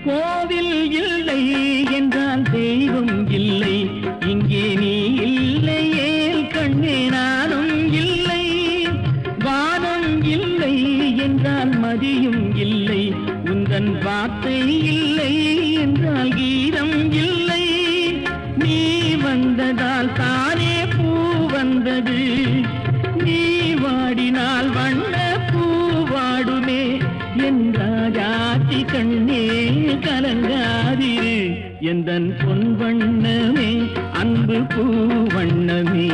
கோவில் இல்லை என்றால் தெய்வம் இல்லை, இங்கே நீ இல்லையே கண்ணே நானும் இல்லை. வானம் இல்லை என்றால் மதியும் இல்லை, உந்தன் வார்த்தை இல்லை என்றால் கீதம் இல்லை. நீ வந்ததால் தானே பூ வந்தது, நீ வாடினால் வண்ண பூ வாடுமே. என் ராஜாத்தி கண்ணே கலங்காதிரு, எந்தன் பொன் வண்ணமே அன்பு பூ வண்ணமே.